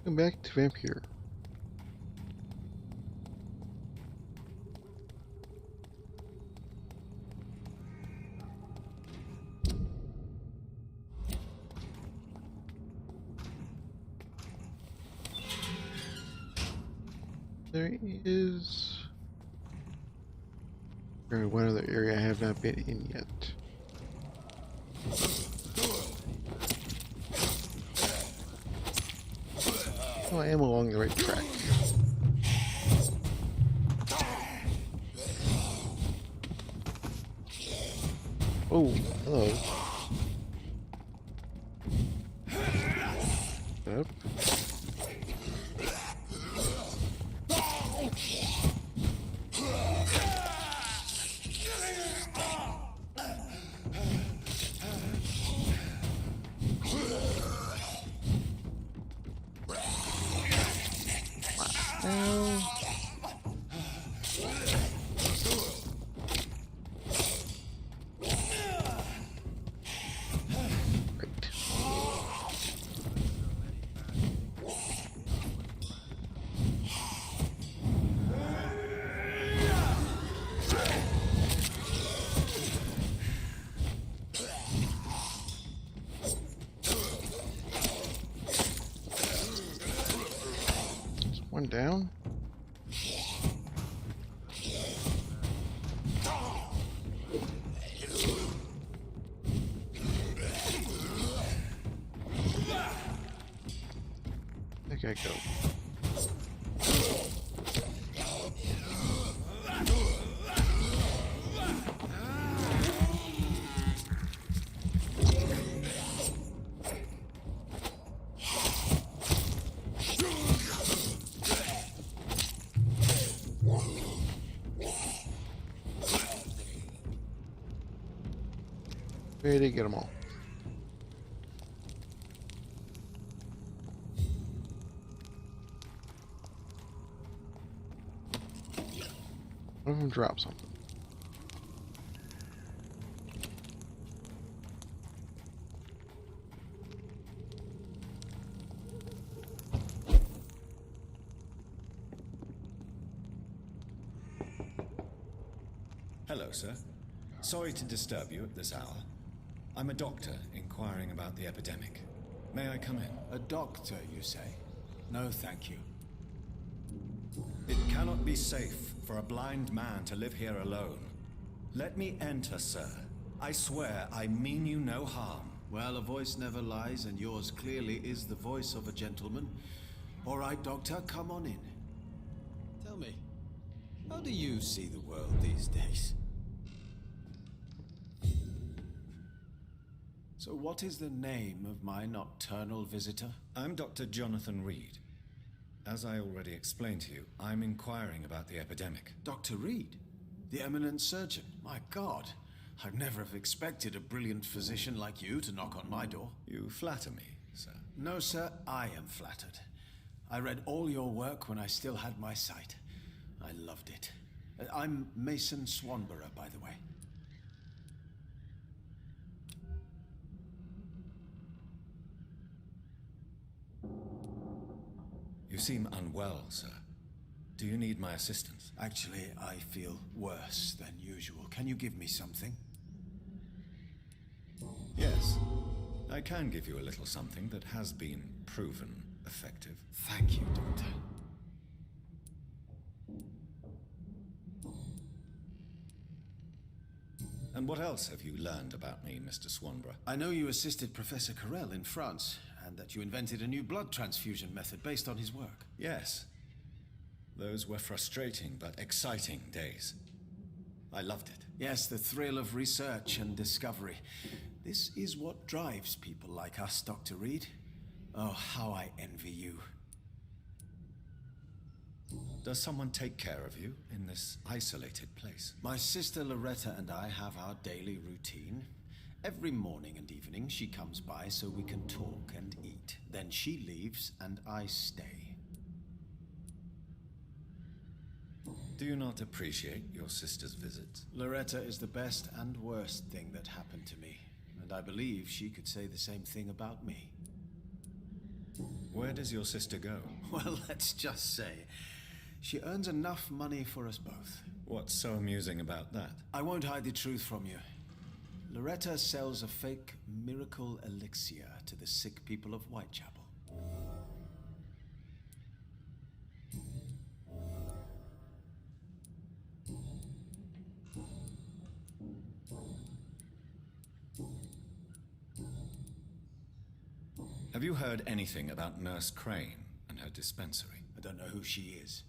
Welcome back to Vampyr. There is one other area I have not been in yet. Oh, I am along the right track. Oh, hello. Up. One down. There I go. Ready to get them all. One of them drop something. Hello, sir. Sorry to disturb you at this hour. I'm a doctor inquiring about the epidemic. May I come in? A doctor, you say? No, thank you. It cannot be safe for a blind man to live here alone. Let me enter, sir. I swear I mean you no harm. Well, a voice never lies, and yours clearly is the voice of a gentleman. All right, Doctor, come on in. Tell me, how do you see the world these days? So what is the name of my nocturnal visitor? I'm Dr. Jonathan Reed. As I already explained to you, I'm inquiring about the epidemic. Dr. Reed? The eminent surgeon? My God, I'd never have expected a brilliant physician like you to knock on my door. You flatter me, sir. No, sir, I am flattered. I read all your work when I still had my sight. I loved it. I'm Mason Swanborough, by the way. You seem unwell, sir. Do you need my assistance? Actually, I feel worse than usual. Can you give me something? Yes. I can give you a little something that has been proven effective. Thank you, Doctor. And what else have you learned about me, Mr. Swanborough? I know you assisted Professor Carell in France, and that you invented a new blood transfusion method based on his work. Yes. Those were frustrating but exciting days. I loved it. Yes, the thrill of research and discovery. This is what drives people like us, Dr. Reed. Oh, how I envy you. Does someone take care of you in this isolated place? My sister Loretta and I have our daily routine. Every morning and evening she comes by so we can talk and eat. Then she leaves and I stay. Do you not appreciate your sister's visits? Loretta is the best and worst thing that happened to me, and I believe she could say the same thing about me. Where does your sister go? Well, let's just say she earns enough money for us both. What's so amusing about that? I won't hide the truth from you. Loretta sells a fake miracle elixir to the sick people of Whitechapel. Have you heard anything about Nurse Crane and her dispensary? I don't know who she is.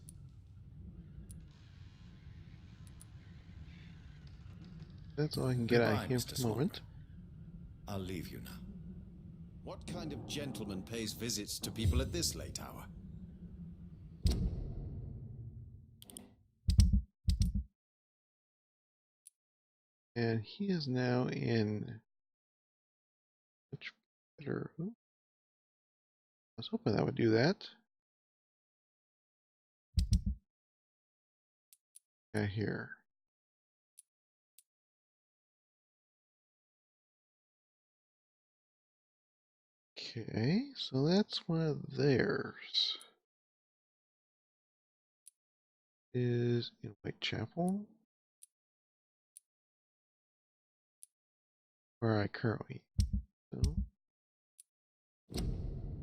That's all I can get out of Goodbye, him Mr. for the moment. I'll leave you now. What kind of gentleman pays visits to people at this late hour? And he is now in much better. Ooh, I was hoping that would do that. Yeah, here. Okay, so that's one of theirs. Is in Whitechapel, where I currently. So,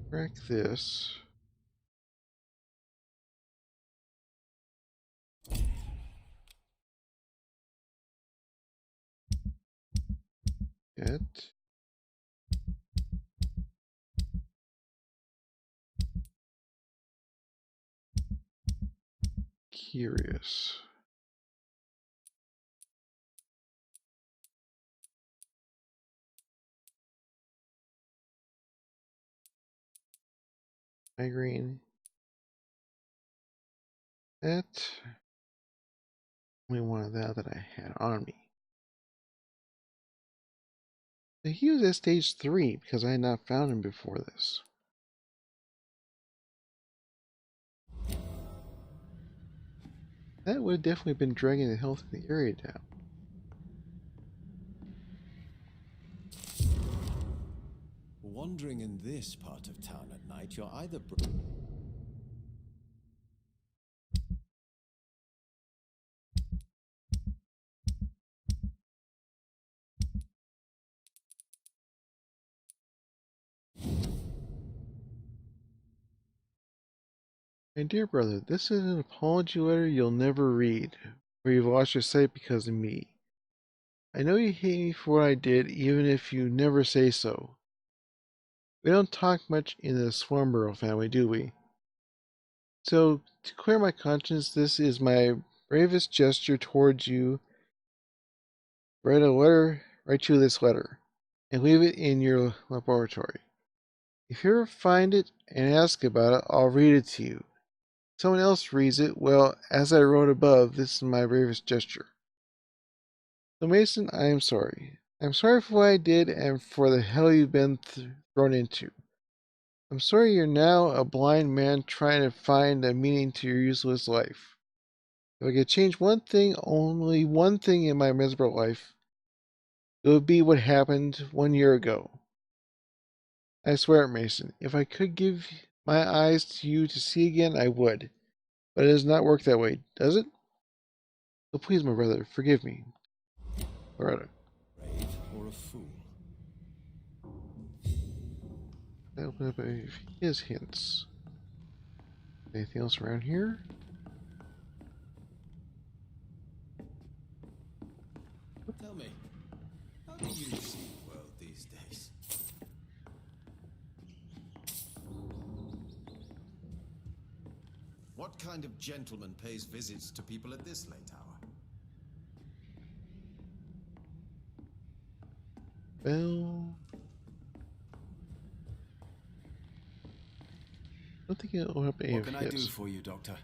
crack this. Get. Curious. Migraine. That. Only one of that I had on me. So he was at stage 3 because I had not found him before this. That would have definitely been dragging the health in the area down. Wandering in this part of town at night, you're either... My dear brother, this is an apology letter you'll never read, where you've lost your sight because of me. I know you hate me for what I did, even if you never say so. We don't talk much in the Swarmborough family, do we? So, to clear my conscience, this is my bravest gesture towards you. Write you this letter, and leave it in your laboratory. If you ever find it and ask about it, I'll read it to you. If someone else reads it, well, as I wrote above, this is my bravest gesture. So Mason, I am sorry. I'm sorry for what I did and for the hell you've been thrown into. I'm sorry you're now a blind man trying to find a meaning to your useless life. If I could change one thing, only one thing in my miserable life, it would be what happened 1 year ago. I swear it, Mason. If I could give my eyes to you to see again, I would. But it does not work that way, does it? So please, my brother, forgive me. Loretta. brave or a fool? That opened up his hints. Anything else around here? Tell me, how do you see the world these days? What kind of gentleman pays visits to people at this late hour? Well, I don't think it'll open up any What of can I do his. for you, Doctor?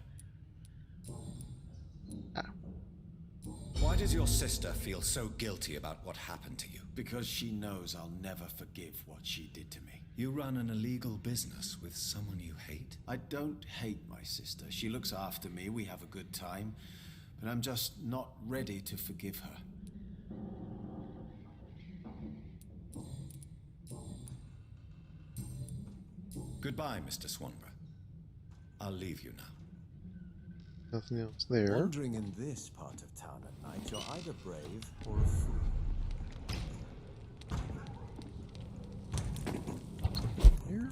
Why does your sister feel so guilty about what happened to you? Because she knows I'll never forgive what she did to me. You run an illegal business with someone you hate? I don't hate my sister. She looks after me, we have a good time. But I'm just not ready to forgive her. Goodbye, Mr. Swanborough. I'll leave you now. Nothing else there. Wandering in this part of town at night, you're either brave or a fool. Here.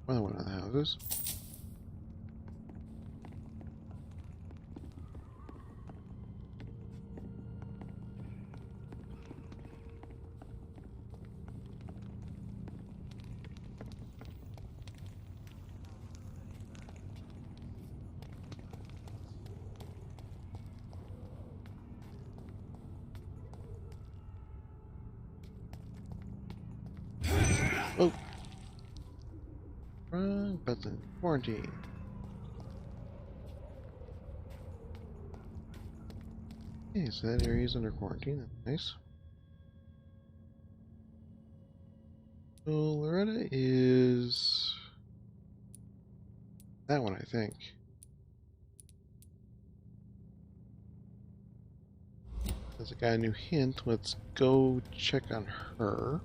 Another one of the houses. Oh! Wrong button. Quarantine. Okay, so that area is under quarantine. That's nice. So Loretta is that one, I think. As I got a new hint, let's go check on her.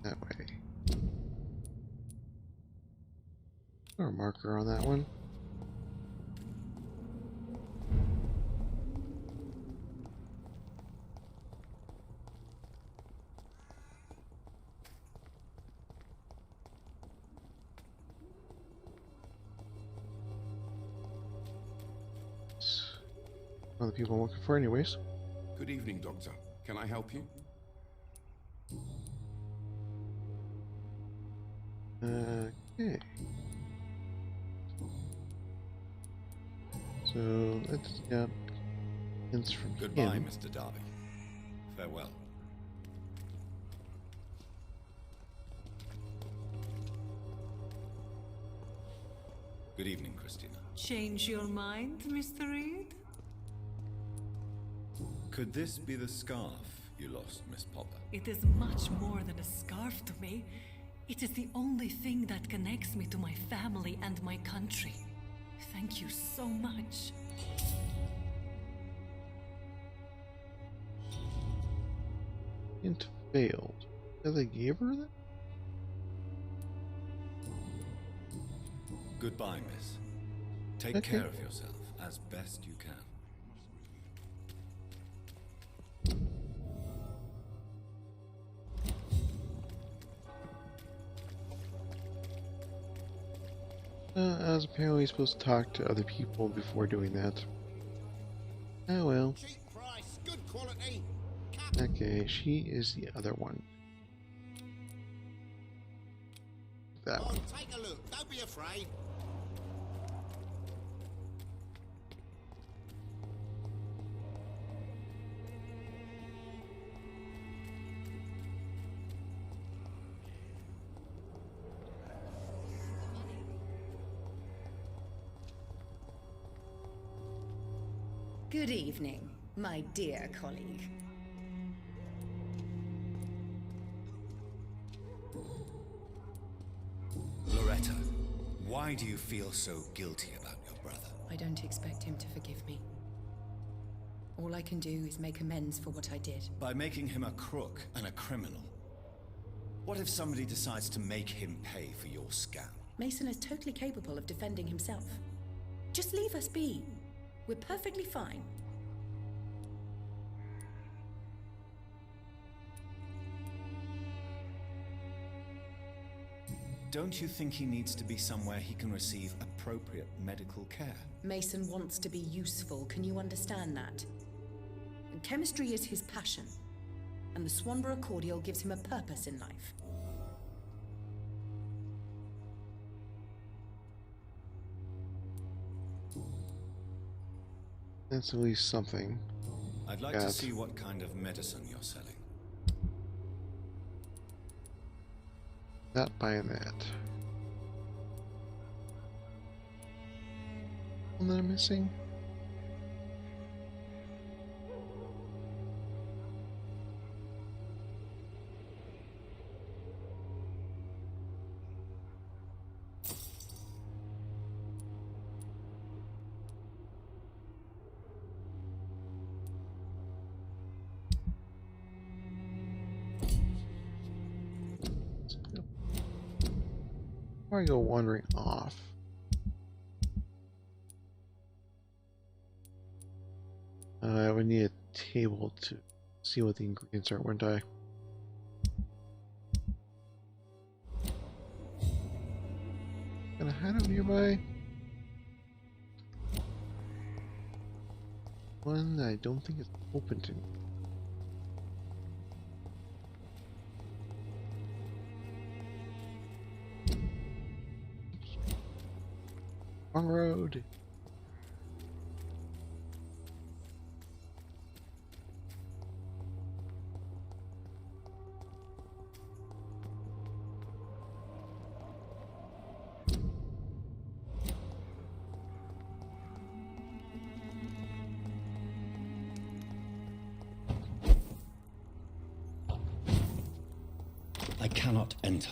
That way. Or a marker on that one. One of the people I'm looking for anyways. Good evening, Doctor. Can I help you? Okay. So let's get hints from Goodbye, him. Mr. Darby. Farewell. Good evening, Christina. Change your mind, Mr. Reed? Could this be the scarf you lost, Miss Popper? It is much more than a scarf to me. It is the only thing that connects me to my family and my country. Thank you so much. Hint failed. Have they gave her that? Goodbye, miss. Take Okay. care of yourself as best you can. I was apparently supposed to talk to other people before doing that. Oh well. Cheap price, good quality. Okay, she is the other one. That Oh, one. take a look. Don't be afraid. Good evening, my dear colleague. Loretta, why do you feel so guilty about your brother? I don't expect him to forgive me. All I can do is make amends for what I did. By making him a crook and a criminal. What if somebody decides to make him pay for your scam? Mason is totally capable of defending himself. Just leave us be. We're perfectly fine. Don't you think he needs to be somewhere he can receive appropriate medical care? Mason wants to be useful, can you understand that? And chemistry is his passion. And the Swanborough cordial gives him a purpose in life. That's at least something. I'd like to see what kind of medicine you're selling. Not buying that. one that I'm missing? Before I go wandering off. I would need a table to see what the ingredients are, wouldn't I? Got a hideout nearby? One that I don't think is open to me. Wrong road. I cannot enter.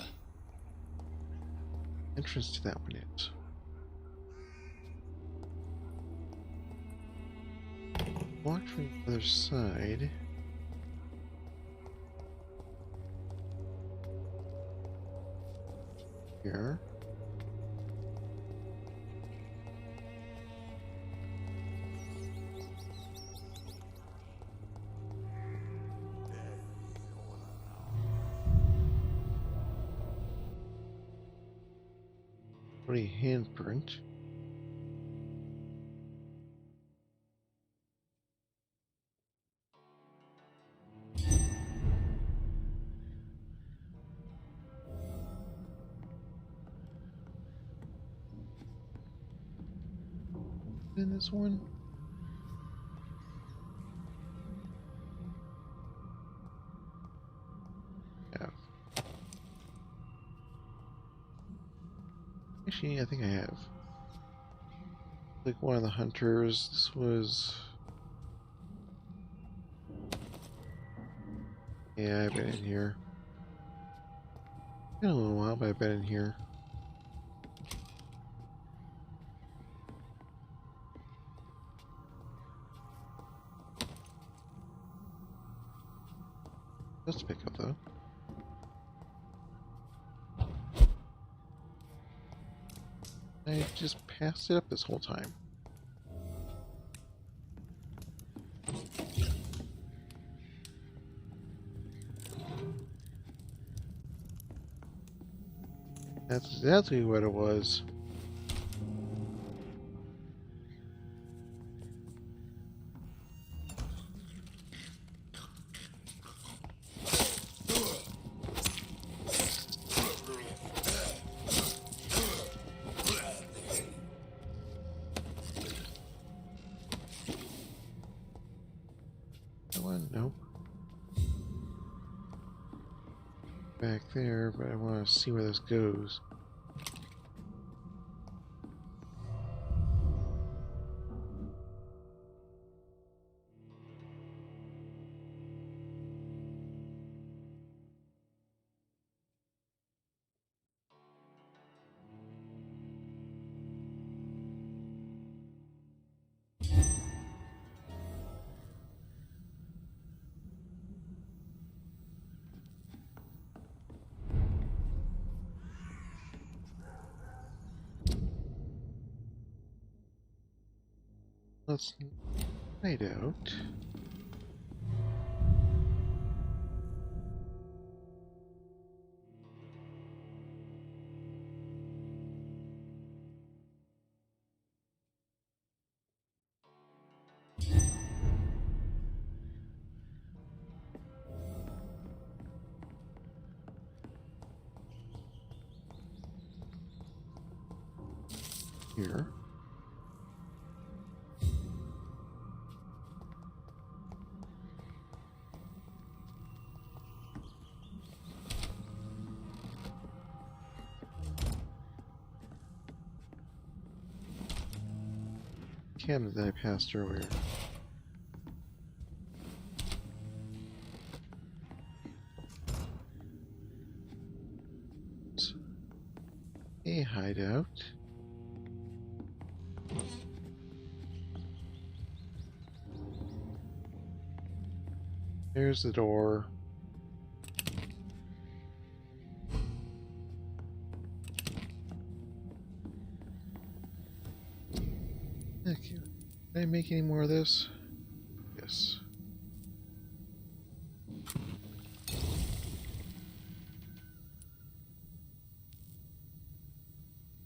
Entrance to that one is. Walk from the other side. Here. Pretty handprint. In this one. Have. Actually, I think I have. Like one of the hunters. This was. Yeah, I've been in here. Been a little while, but I've been in here. Let's pick up though. I just passed it up this whole time. That's exactly what it was. Nope. Back there, but I want to see where this goes. Let's hide out. Here. cabinet that I passed earlier. A hideout. There's the door. Thank you. Can I make any more of this? Yes.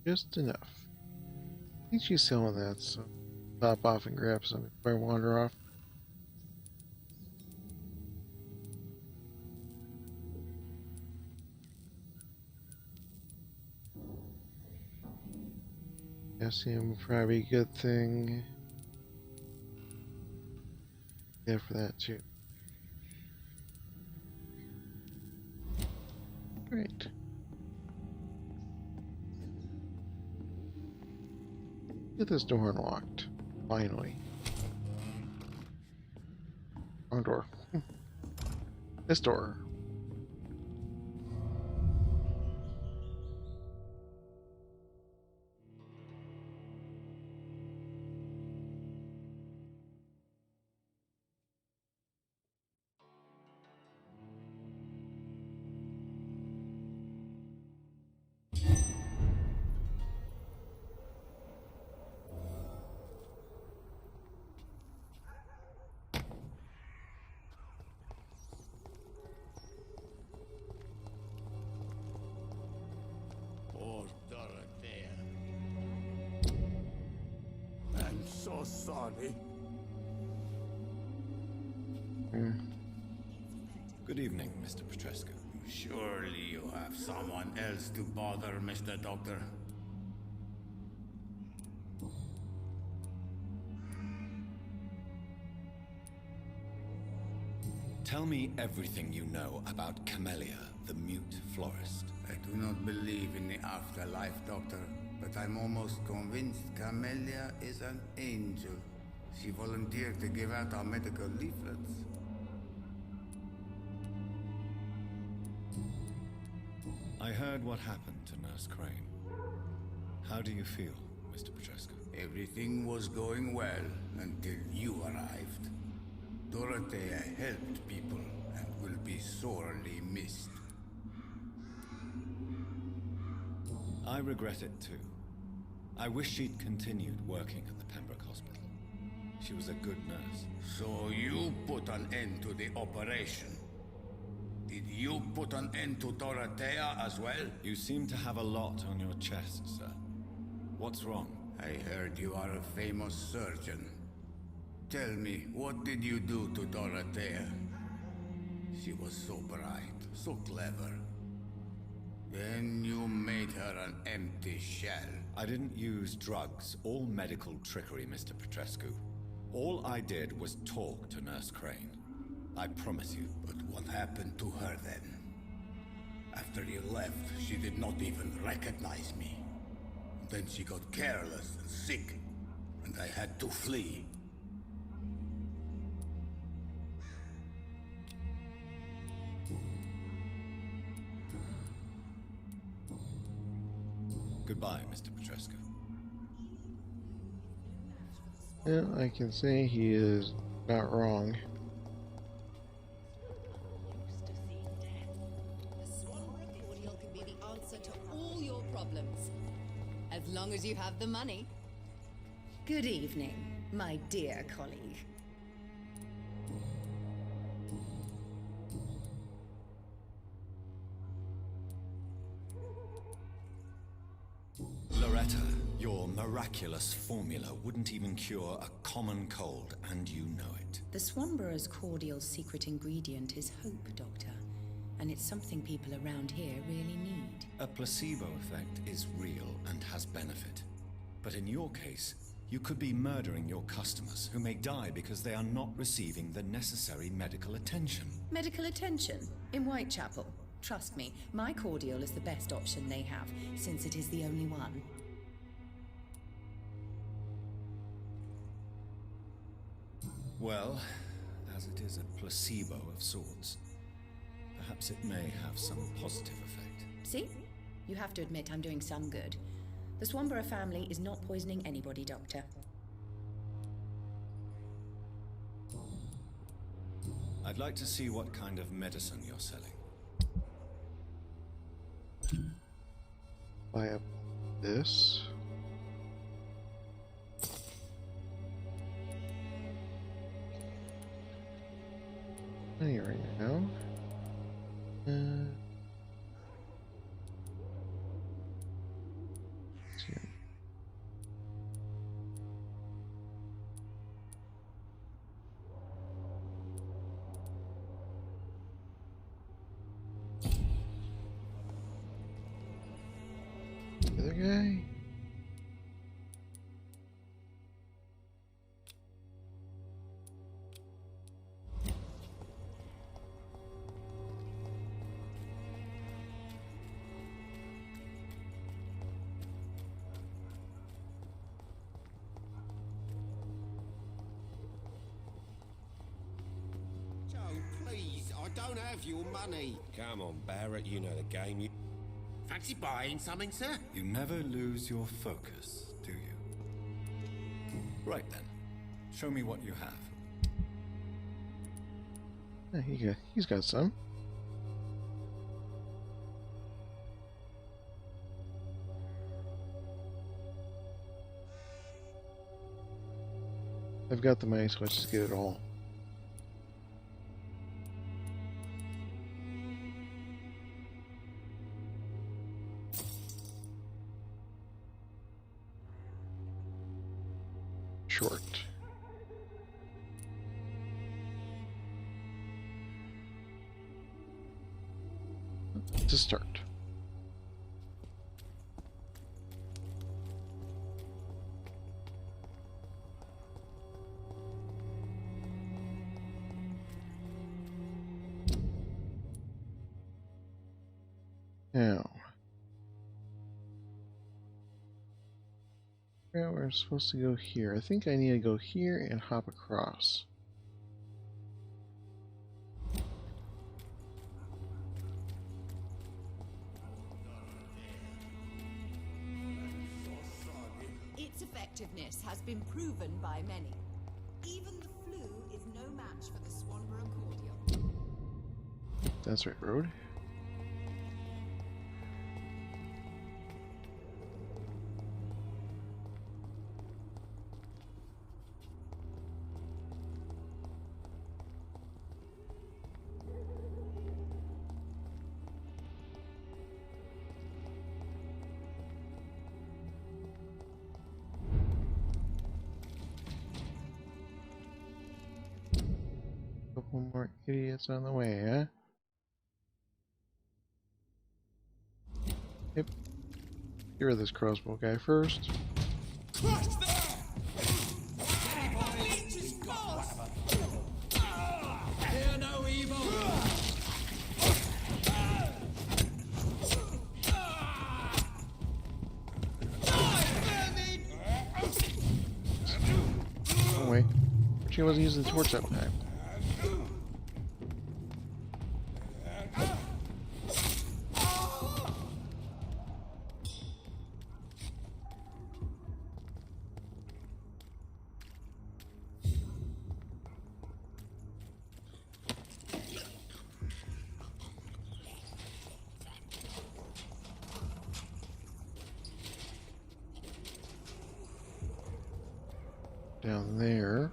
Just enough. I think she's selling that, so pop off and grab some before I wander off. Calcium would probably be a good thing. Yeah, for that too. Great. Get this door unlocked. Finally. Wrong door. This door. Poor Dorothea. I'm so sorry. Good evening, Mr. Petrescu. Surely you have someone else to bother, Mr. Doctor. Tell me everything you know about Camellia, the mute florist. I do not believe in the afterlife, Doctor, but I'm almost convinced Camellia is an angel. She volunteered to give out our medical leaflets. I heard what happened to Nurse Crane. How do you feel, Mr. Petrescu? Everything was going well until you arrived. Dorothea helped people and will be sorely missed. I regret it too. I wish she'd continued working at the Pembroke Hospital. She was a good nurse. So you put an end to the operation. Did you put an end to Dorothea as well? You seem to have a lot on your chest, sir. What's wrong? I heard you are a famous surgeon. Tell me, what did you do to Dorothea? She was so bright, so clever. Then you made her an empty shell. I didn't use drugs or medical trickery, Mr. Petrescu. All I did was talk to Nurse Crane. I promise you. But what happened to her then? After you left, she did not even recognize me. Then she got careless and sick, and I had to flee. Goodbye, Mr. Petrescu. Well, I can say he is not wrong. Used to seeing death. The Swanborough cordial can be the answer to all your problems. As long as you have the money. Good evening, my dear colleague. Loretta, your miraculous formula wouldn't even cure a common cold, and you know it. The Swanborough's cordial's secret ingredient is hope, Doctor. And it's something people around here really need. A placebo effect is real and has benefit. But in your case, you could be murdering your customers, who may die because they are not receiving the necessary medical attention. Medical attention? In Whitechapel? Trust me, my cordial is the best option they have, since it is the only one. Well, as it is a placebo of sorts, perhaps it may have some positive effect. See? You have to admit I'm doing some good. The Swanborough family is not poisoning anybody, Doctor. I'd like to see what kind of medicine you're selling. Buy up this. Money right now. See. The other guy. Joe, please, I don't have your money. Come on, Barrett, you know the game. You Fancy buying something, sir? You never lose your focus, do you? Right then. Show me what you have. Yeah, he's got some. I've got the money, so let's just get it all. Short. To start. Now, yeah, we're supposed to go here. I think I need to go here and hop across. Its effectiveness has been proven by many. Even the flu is no match for the Swanborough cordial. That's right, road. Couple more idiots on the way, huh? Yep. Get rid of this crossbow guy first. Fear no evil. Oh wait. She wasn't using the torch that time. Down there.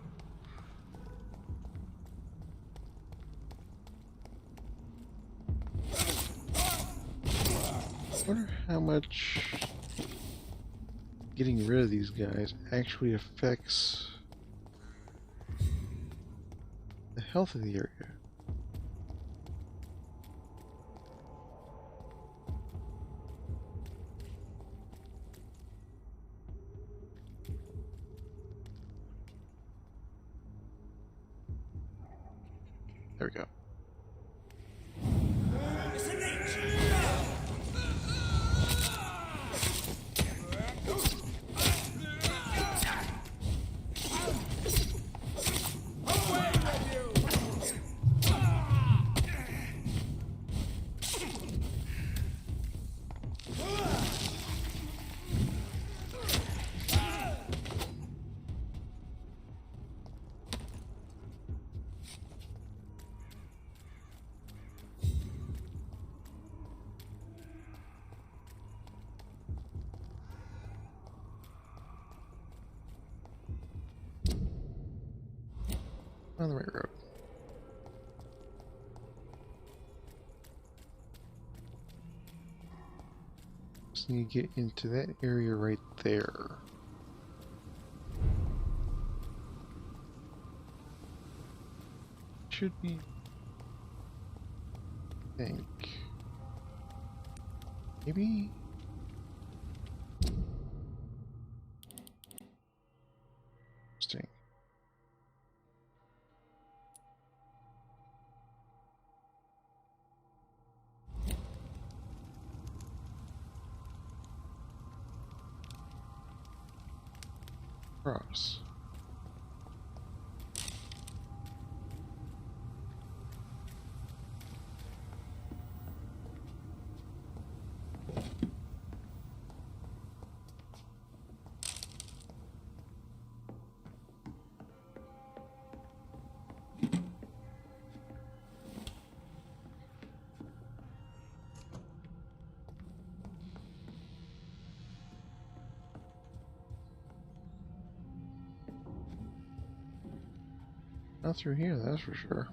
I wonder how much getting rid of these guys actually affects the health of the area. There we go. On the right road. Just need to get into that area right there. Should be. I think. Maybe. Interesting. Cross. Not through here, that's for sure.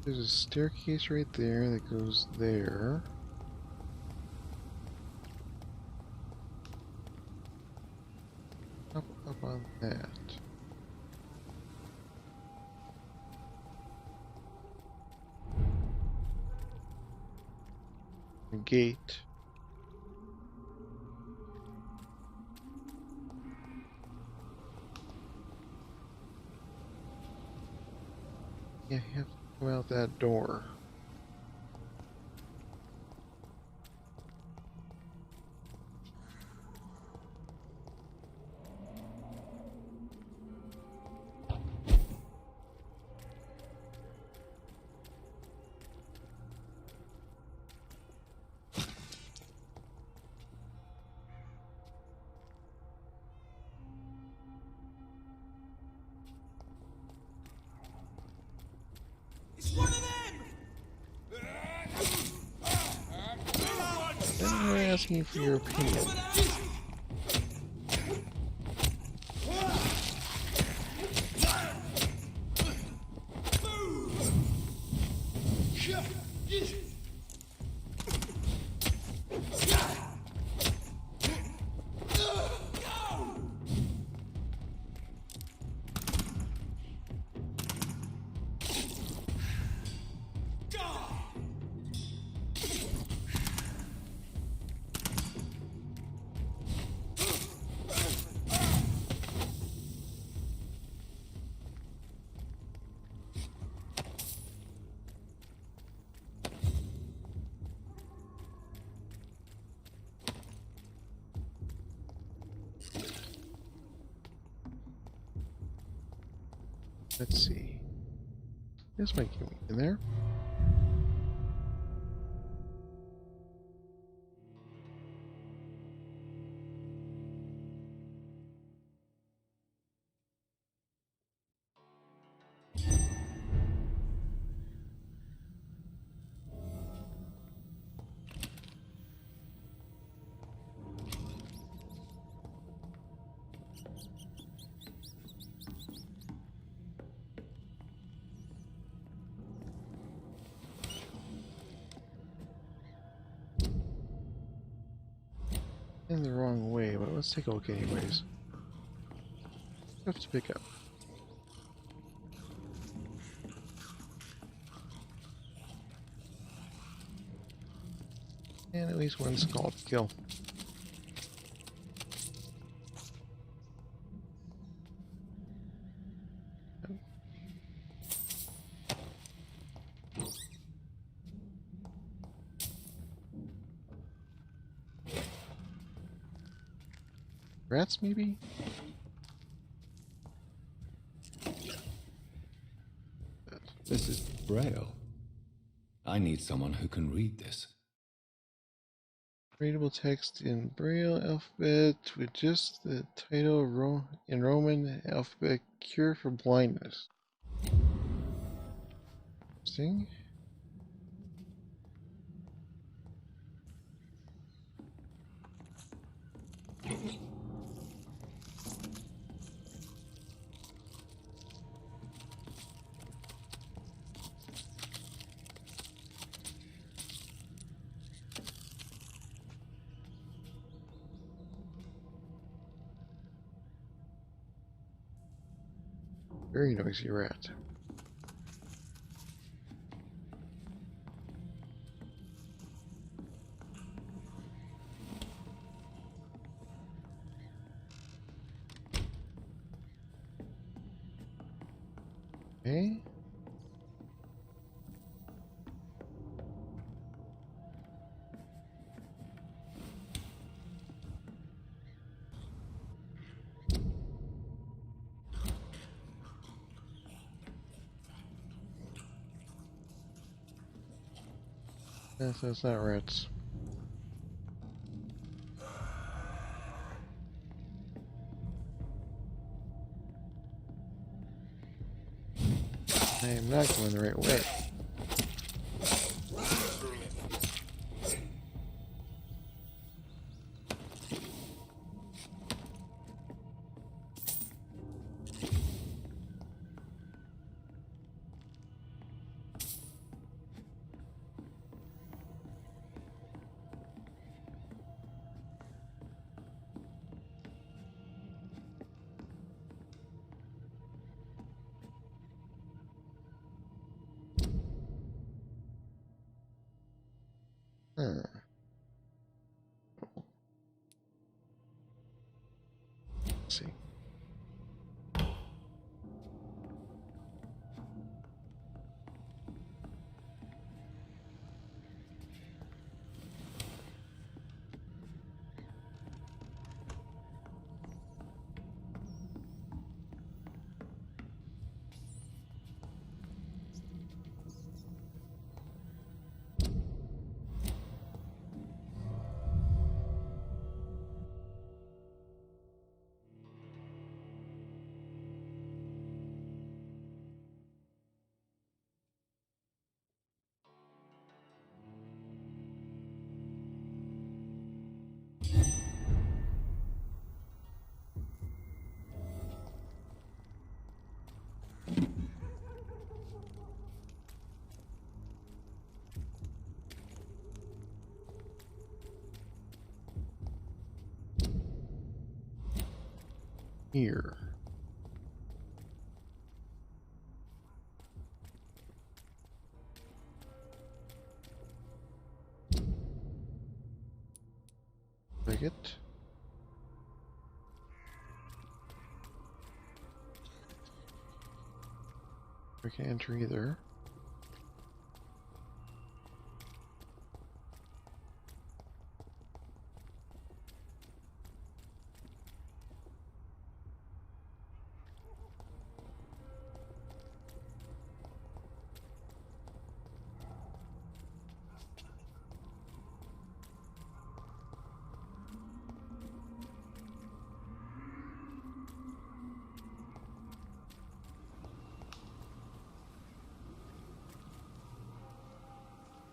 There's a staircase right there that goes there. Up on that. A gate. Yeah, you have to come out that door. Then you're asking for your opinion. Let's see. This might get me in there. In the wrong way, but let's take a look anyways. Stuff to pick up. And at least one skull to kill. Rats, maybe? This is Braille. I need someone who can read this. Readable text in Braille alphabet with just the title in Roman alphabet, Cure for Blindness. Interesting. Very noisy rat. Okay. Yes, that's not rats. I am not going the right way. Huh. Let's see. Here. Take it. We can't enter either.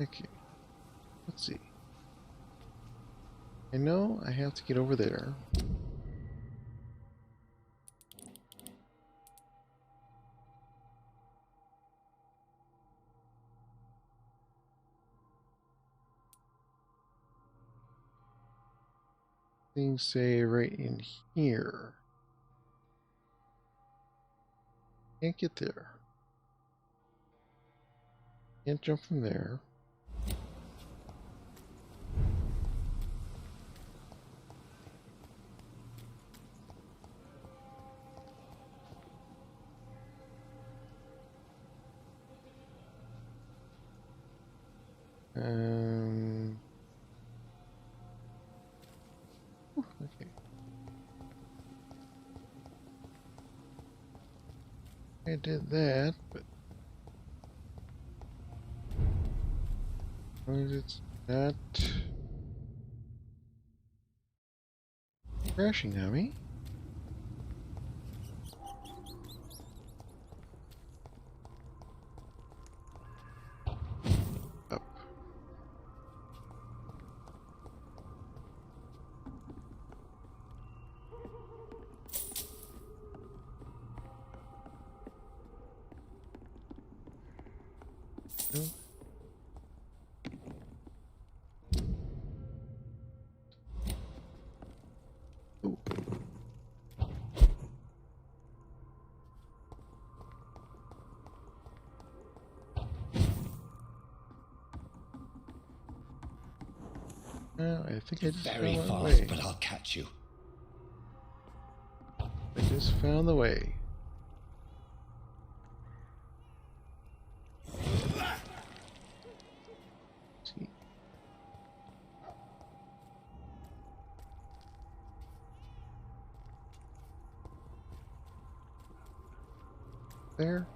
Okay, let's see. I know I have to get over there. Things say right in here. Can't get there. Can't jump from there. Um. Okay. I did that, but as long as it's not Crashing on me. Up. No. Ooh. I think I just Very found my fast, way. but I'll catch you. I just found the way. See. There.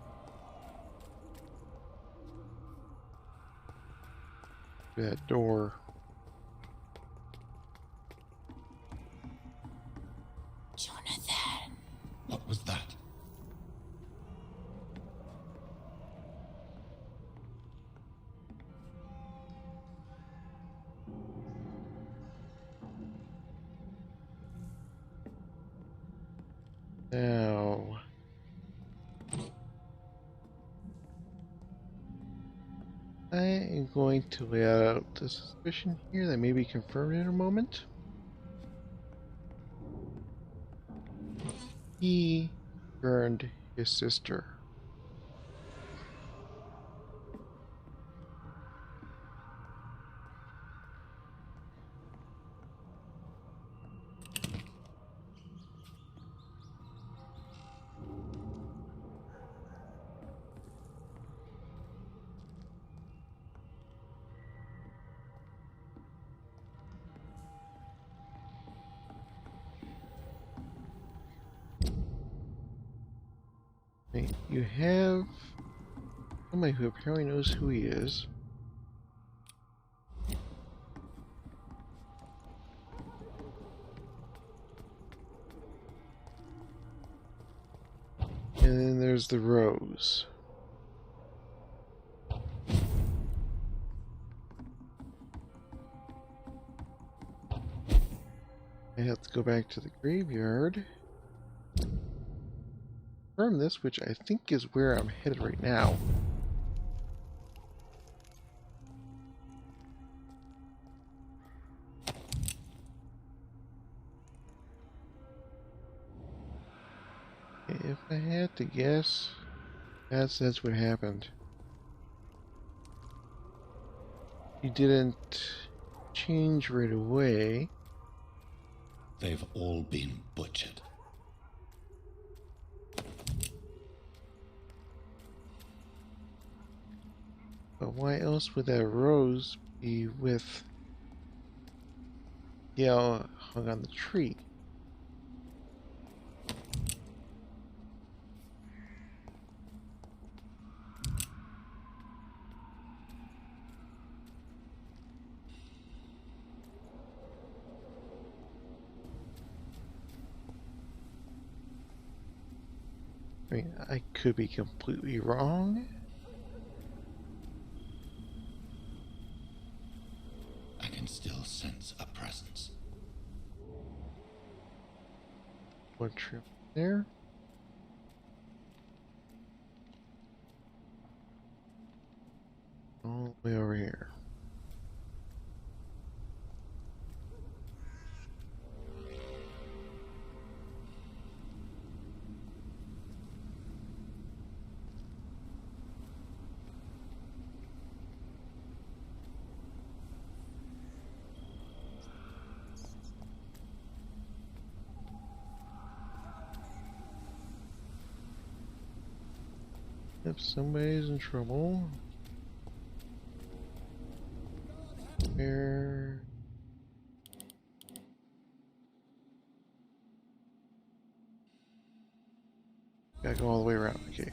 That door. Jonathan. What was that? Now. I am going to lay out the suspicion here that may be confirmed in a moment. He burned his sister. Okay, you have somebody who apparently knows who he is. And then there's the rose. I have to go back to the graveyard. Confirm this, which I think is where I'm headed right now. If I had to guess, that's what happened. He didn't change right away. They've all been butchered. But why else would that rose be with Gail hung on the tree? I mean, I could be completely wrong. I can still sense a presence. One trip there. All the way over here. If somebody's in trouble, where? Gotta go all the way around. Okay.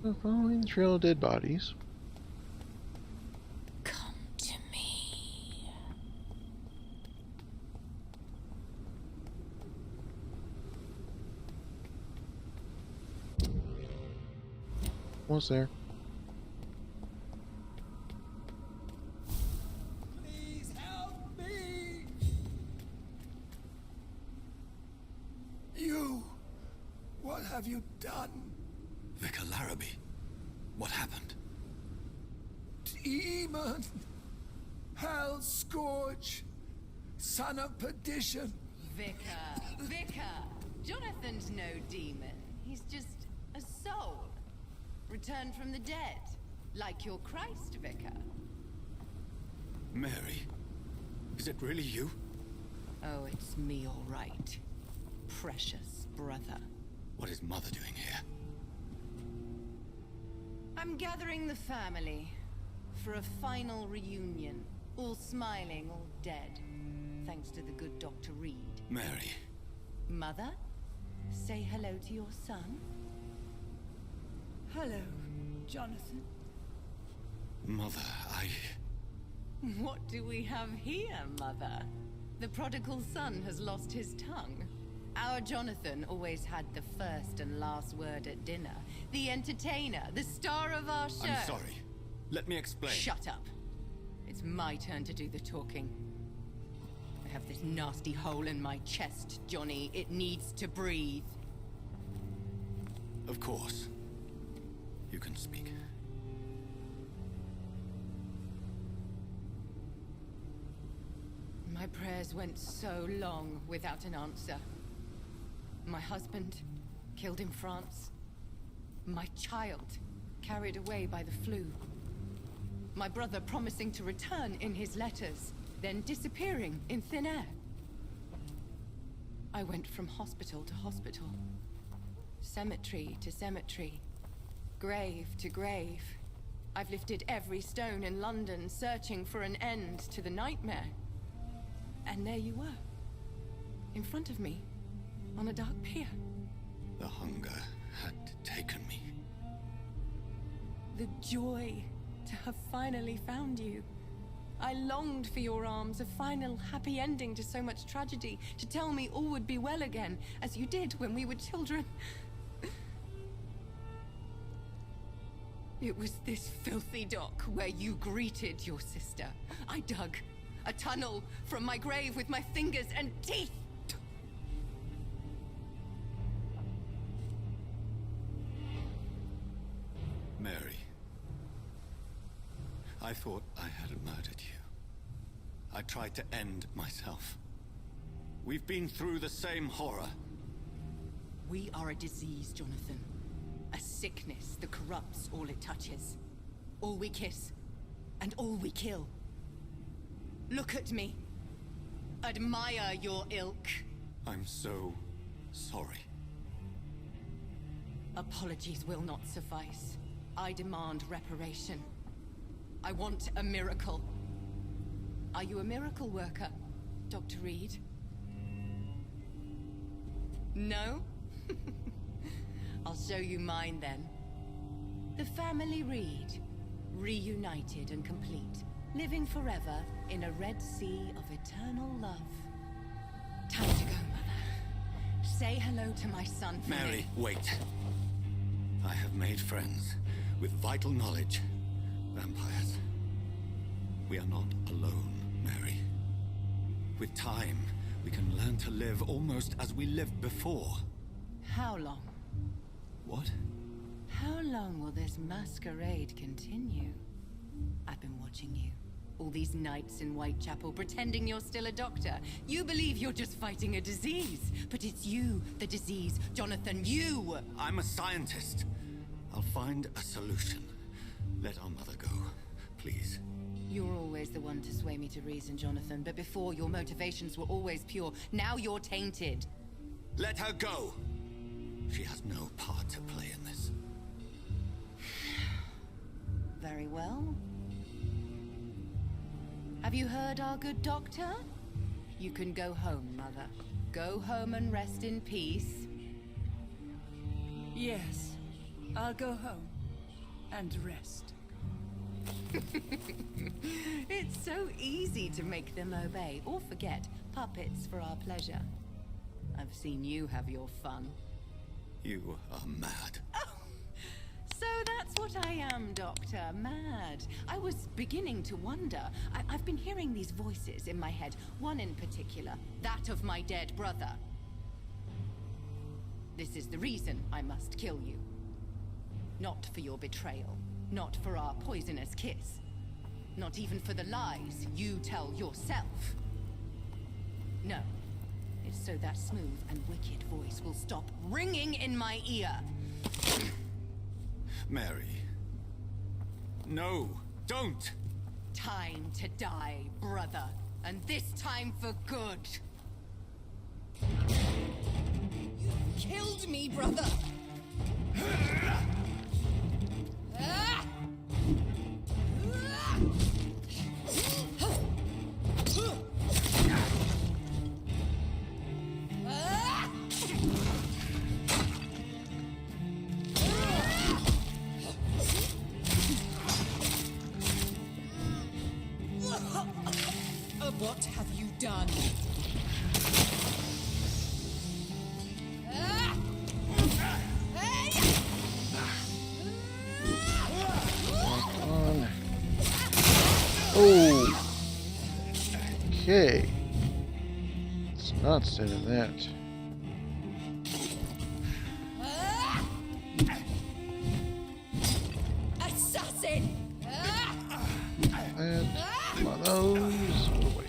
So following the trail of dead bodies. Come Almost there. Please help me! You! What have you done? Vicar Larrabee, what happened? Demon! Hell Scourge! Son of perdition! Vicar! Jonathan's no demon. He's just a soul. Returned from the dead. Like your Christ, Vicar. Mary, is it really you? Oh, it's me, all right. Precious brother. What is Mother doing here? I'm gathering the family for a final reunion. All smiling, all dead. Thanks to the good Dr. Reed. Mary. Mother, say hello to your son. Hello, Jonathan. Mother, What do we have here, Mother? The prodigal son has lost his tongue. Our Jonathan always had the first and last word at dinner. The entertainer, the star of our show. I'm sorry. Let me explain. Shut up. It's my turn to do the talking. I have this nasty hole in my chest, Johnny. It needs to breathe. Of course. You can speak. My prayers went so long without an answer. My husband, killed in France. My child, carried away by the flu. My brother promising to return in his letters, then disappearing in thin air. I went from hospital to hospital. Cemetery to cemetery. Grave to grave. I've lifted every stone in London, searching for an end to the nightmare. And there you were. In front of me. On a dark pier. The hunger had taken me. The joy to have finally found you. I longed for your arms, a final happy ending to so much tragedy, to tell me all would be well again, as you did when we were children. It was this filthy dock where you greeted your sister. I dug a tunnel from my grave with my fingers and teeth. Mary, I thought I had murdered you. I tried to end myself. We've been through the same horror. We are a disease, Jonathan. A sickness that corrupts all it touches. All we kiss, and all we kill. Look at me. Admire your ilk. I'm so sorry. Apologies will not suffice. I demand reparation. I want a miracle. Are you a miracle worker, Dr. Reed? No? I'll show you mine then. The family Reed, reunited and complete, living forever in a red sea of eternal love. Time to go, Mother. Say hello to my son for Mary, me. wait. I have made friends with vital knowledge. Vampires. We are not alone, Mary. With time, we can learn to live almost as we lived before. How long? What? How long will this masquerade continue? I've been watching you. All these nights in Whitechapel, pretending you're still a doctor. You believe you're just fighting a disease. But it's you, the disease. Jonathan, you! I'm a scientist. I'll find a solution. Let our mother go, please. You're always the one to sway me to reason, Jonathan. But before, your motivations were always pure. Now you're tainted. Let her go! She has no part to play in this. Very well. Have you heard our good doctor? You can go home, Mother. Go home and rest in peace. Yes, I'll go home and rest. It's so easy to make them obey or forget. Puppets for our pleasure. I've seen you have your fun. You are mad. Oh, so that's what what I am, Doctor? Mad. I was beginning to wonder. I've been hearing these voices in my head, one in particular, that of my dead brother. This is the reason I must kill you. Not for your betrayal, not for our poisonous kiss, not even for the lies you tell yourself. No, it's so that smooth and wicked voice will stop ringing in my ear. Mary. No, don't! Time to die, brother. And this time for good. You killed me, brother! What have you done? Come on. Oh. Okay. It's not saying that. Assassin! And come on, those. Away.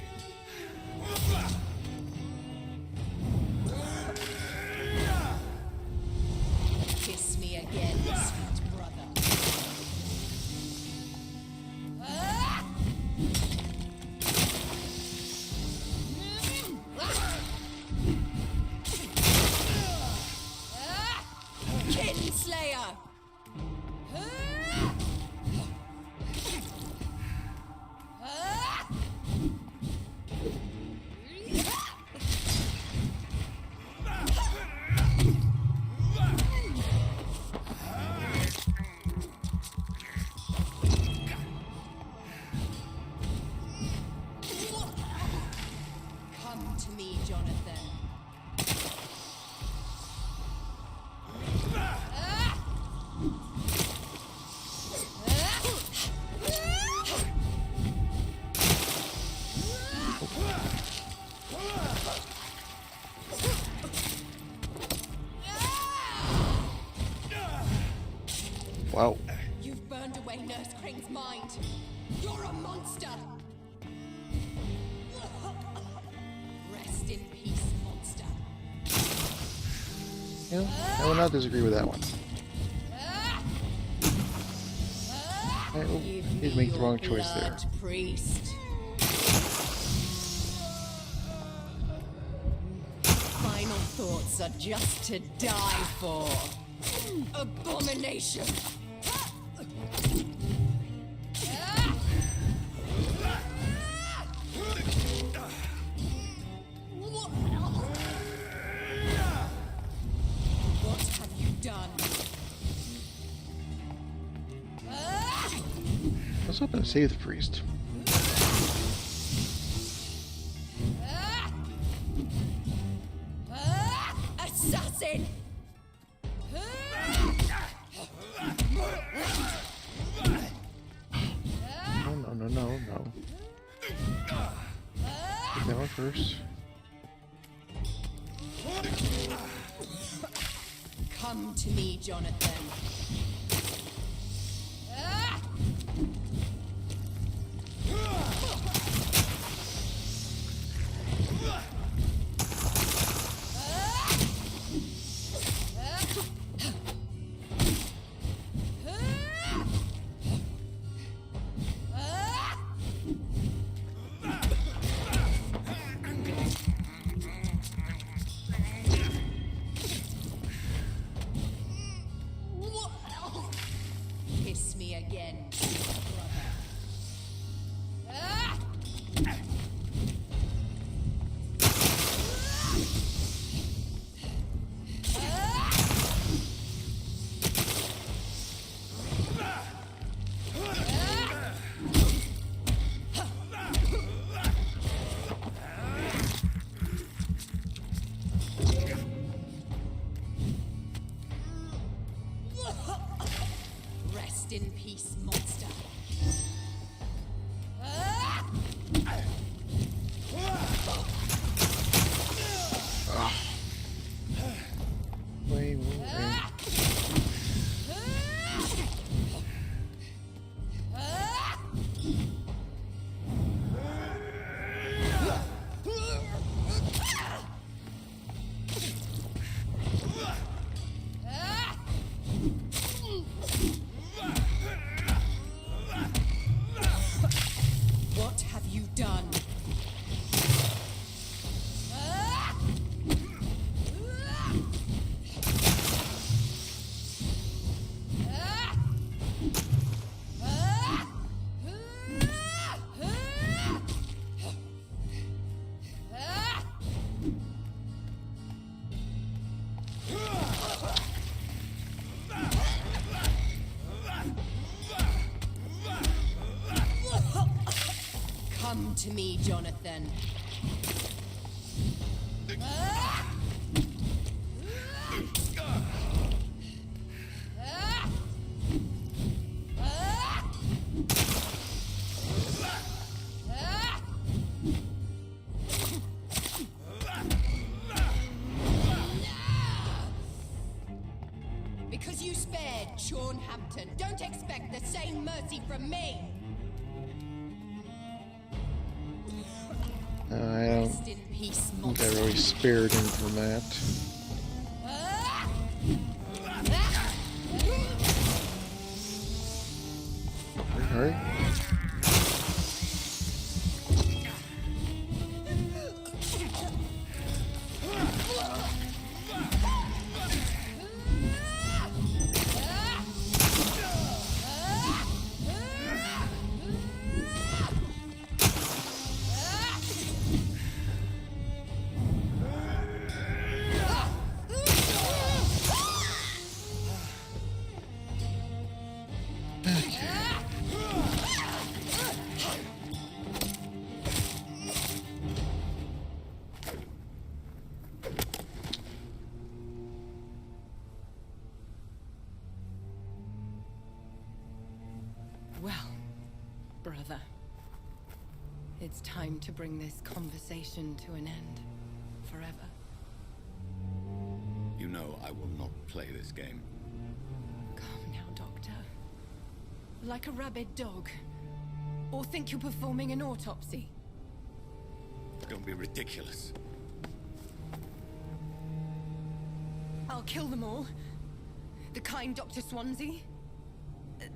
Kiss me again, sweet brother. Kinslayer! Come to me, Jonathan. Wow. You've burned away Nurse Crane's mind. You're a monster. Rest in peace, monster. Yeah, I will not disagree with that one. Oh, he's making the wrong choice there. Priest. Final thoughts are just to die for. Abomination. What have you done? Let's hoping to save the priest. Assassin! No. Get that one first. Come to me, Jonathan. Come to me, Jonathan. Because you spared Sean Hampton, don't expect the same mercy from me. I don't Rest in peace, think I monster. really spared him from that. Alright. Well, brother, it's time to bring this conversation to an end. Forever. You know I will not play this game. Calm now, Doctor. Like a rabid dog. Or think you're performing an autopsy. Don't be ridiculous. I'll kill them all. The kind Dr. Swansea.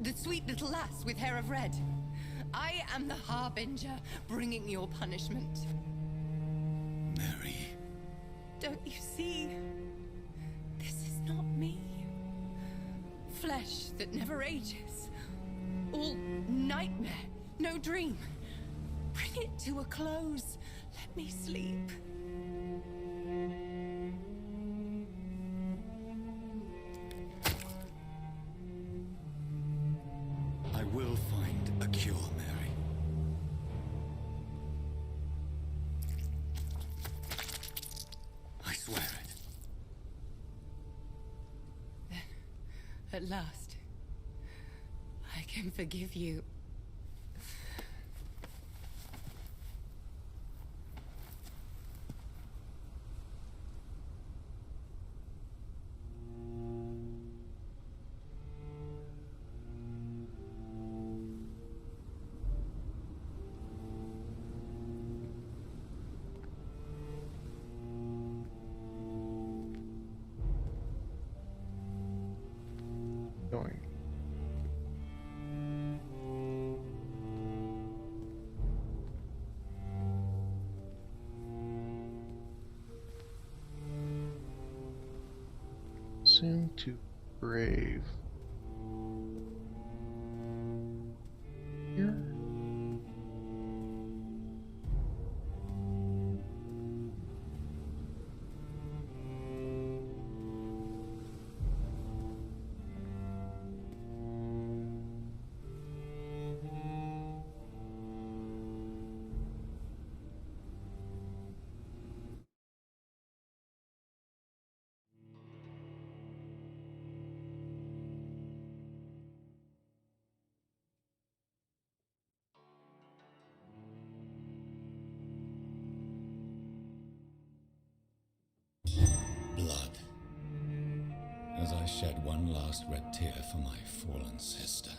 The sweet little lass with hair of red. I am the Harbinger, bringing your punishment. Mary. Don't you see? This is not me. Flesh that never ages. All nightmare, no dream. Bring it to a close. Let me sleep. I will find a cure, Mary. I swear it. At last, I can forgive you. Going. Soon to brave. Here. Blood. As I shed one last red tear for my fallen sister,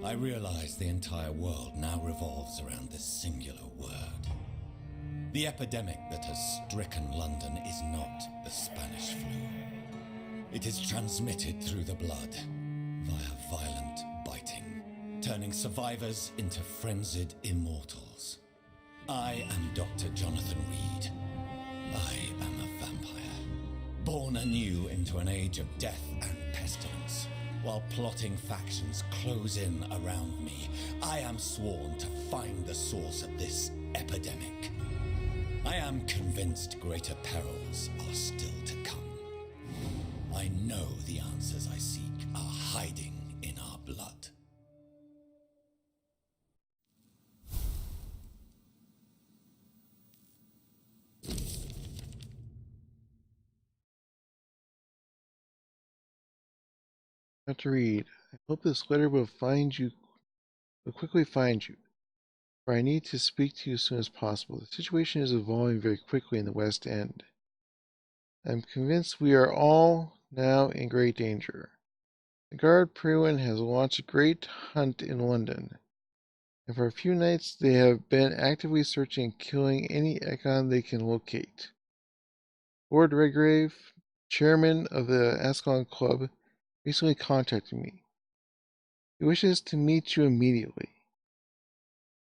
I realize the entire world now revolves around this singular word. The epidemic that has stricken London is not the Spanish flu. It is transmitted through the blood, via violent biting, turning survivors into frenzied immortals. I am Dr. Jonathan Reed. I am a vampire, born anew into an age of death and pestilence. While plotting factions close in around me, I am sworn to find the source of this epidemic. I am convinced greater perils are still to come. I know the answers I seek are hiding in our blood. Not to read. I hope this letter will quickly find you, for I need to speak to you as soon as possible. The situation is evolving very quickly in the West End. I'm convinced we are all now in great danger. The guard Prewin has launched a great hunt in London, and for a few nights they have been actively searching and killing any Econ they can locate. Lord Redgrave, chairman of the Ascalon Club, recently contacted me. He wishes to meet you immediately.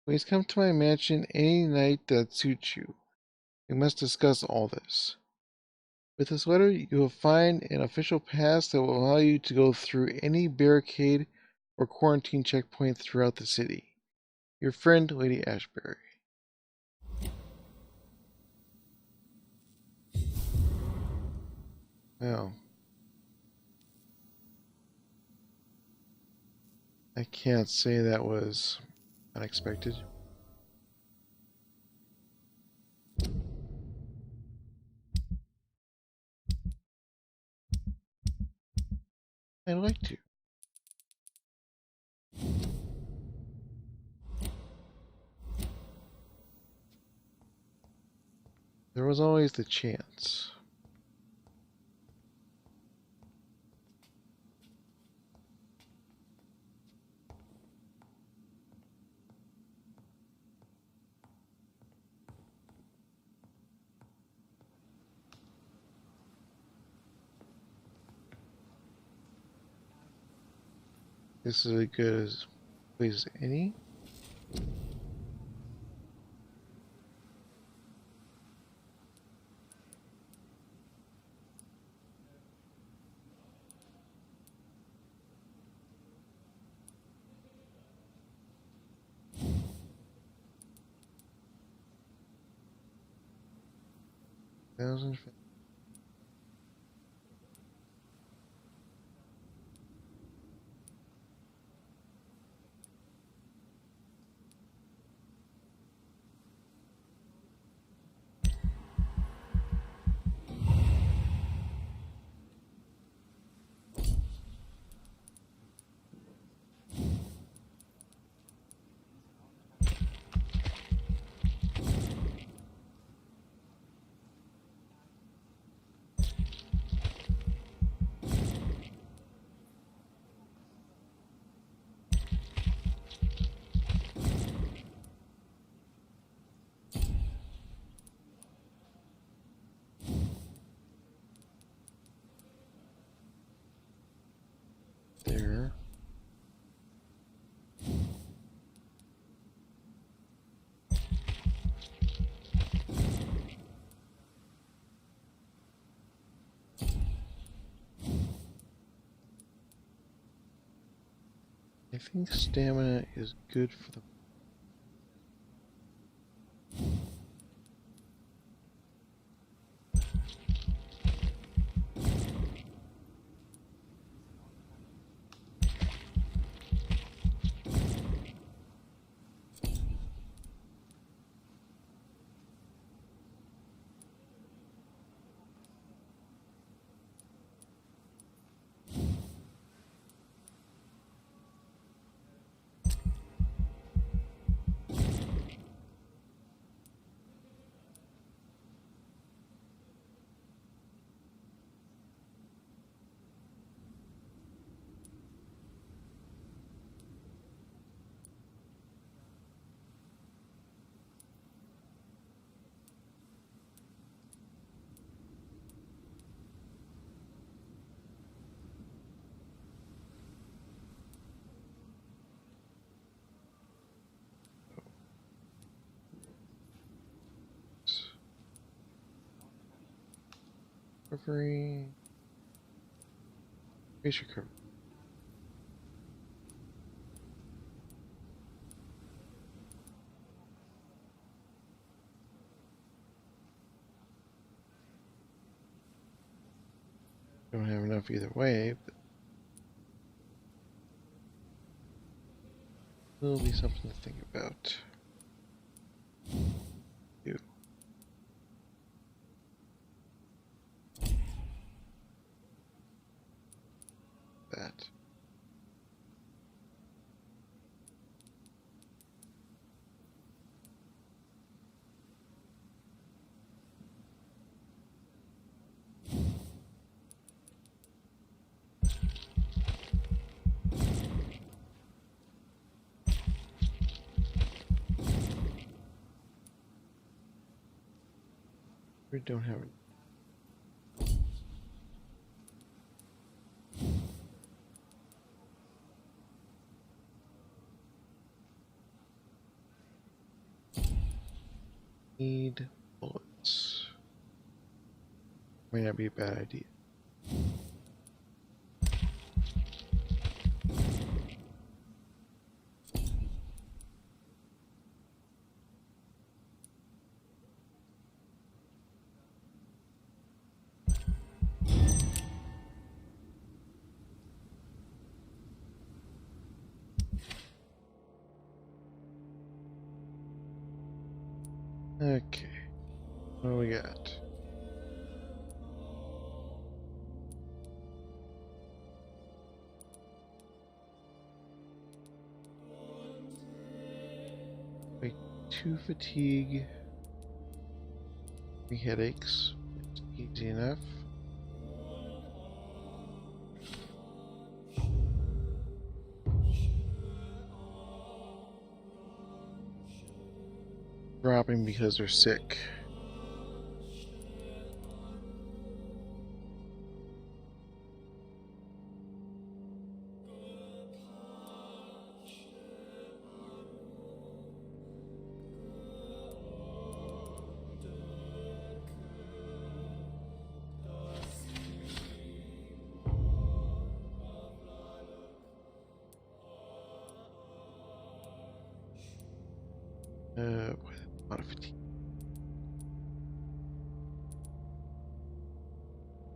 Please come to my mansion any night that suits you. We must discuss all this. With this letter, you will find an official pass that will allow you to go through any barricade or quarantine checkpoint throughout the city. Your friend, Lady Ashbury. Well, I can't say that was unexpected. I'd like to. There was always the chance. This is as good as place as any. Thousand. There. I think stamina is good for the. Recovery. Face recovery. Don't have enough either way, but will be something to think about. Do that. We don't have it. Need bullets. May not be a bad idea. Okay, what do we got? Wait, 2 fatigue, 3 headaches. It's easy enough. Dropping because they're sick. With a lot of fatigue.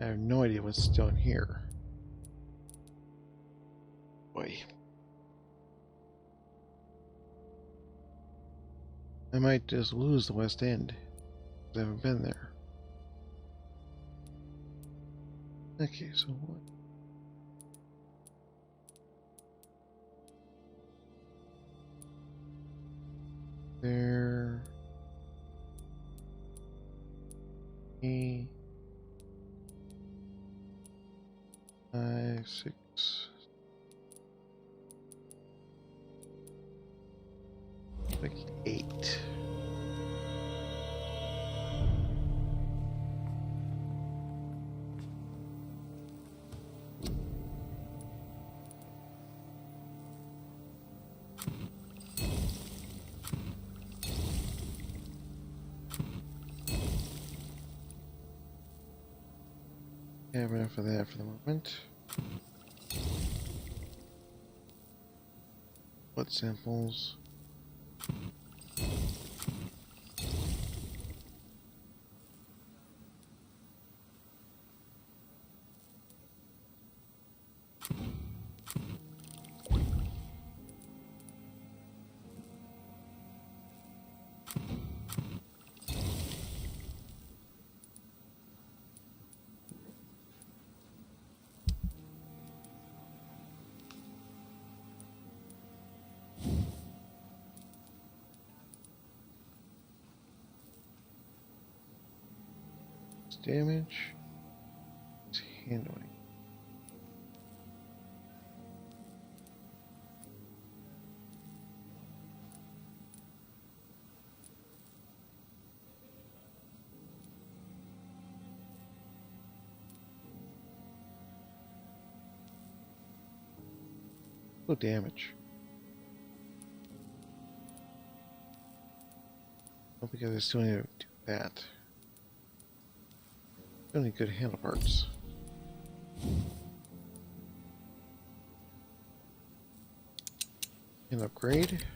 I have no idea what's still in here. Boy. I might just lose the West End. I haven't been there. Okay, so what? There. A. 5, 6. Like 8. I have enough of that for the moment. Blood samples. Damage. It's handling. No damage. Oh, because I still need to do that. Still need good handle parts. And upgrade.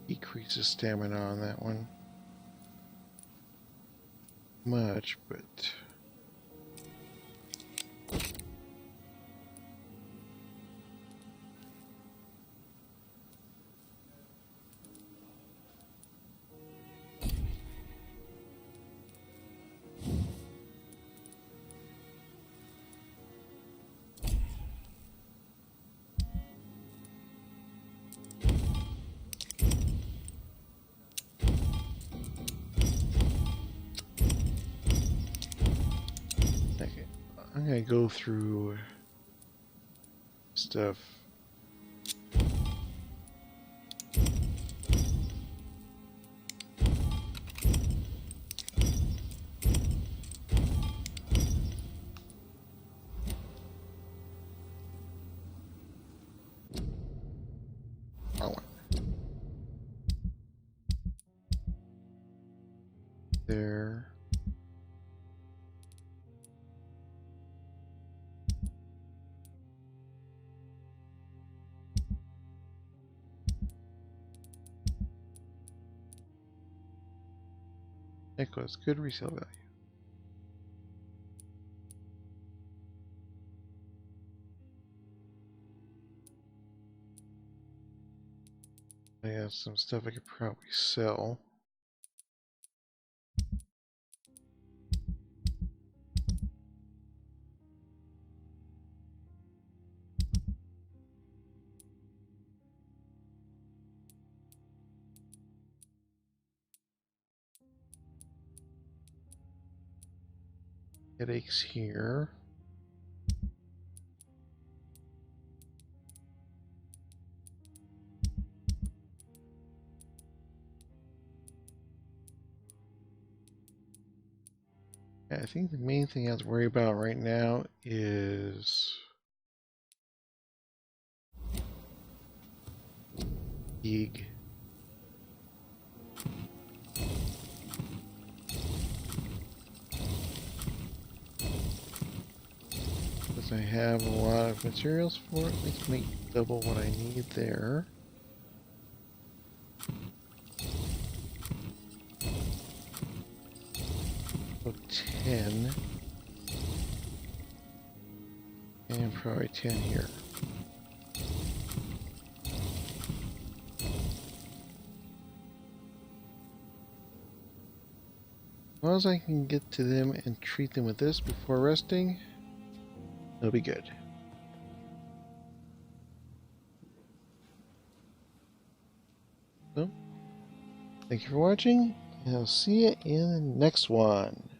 Decreases stamina on that one. Much, but okay. I'm gonna go through stuff. Wrong one. There. Echoes, good resale value. I have some stuff I could probably sell. Headaches here. Yeah, I think the main thing I have to worry about right now is fatigue. Because I have a lot of materials for it, let's make double what I need there. So 10. And probably 10 here. As long as I can get to them and treat them with this before resting, it'll be good. So, thank you for watching, and I'll see you in the next one.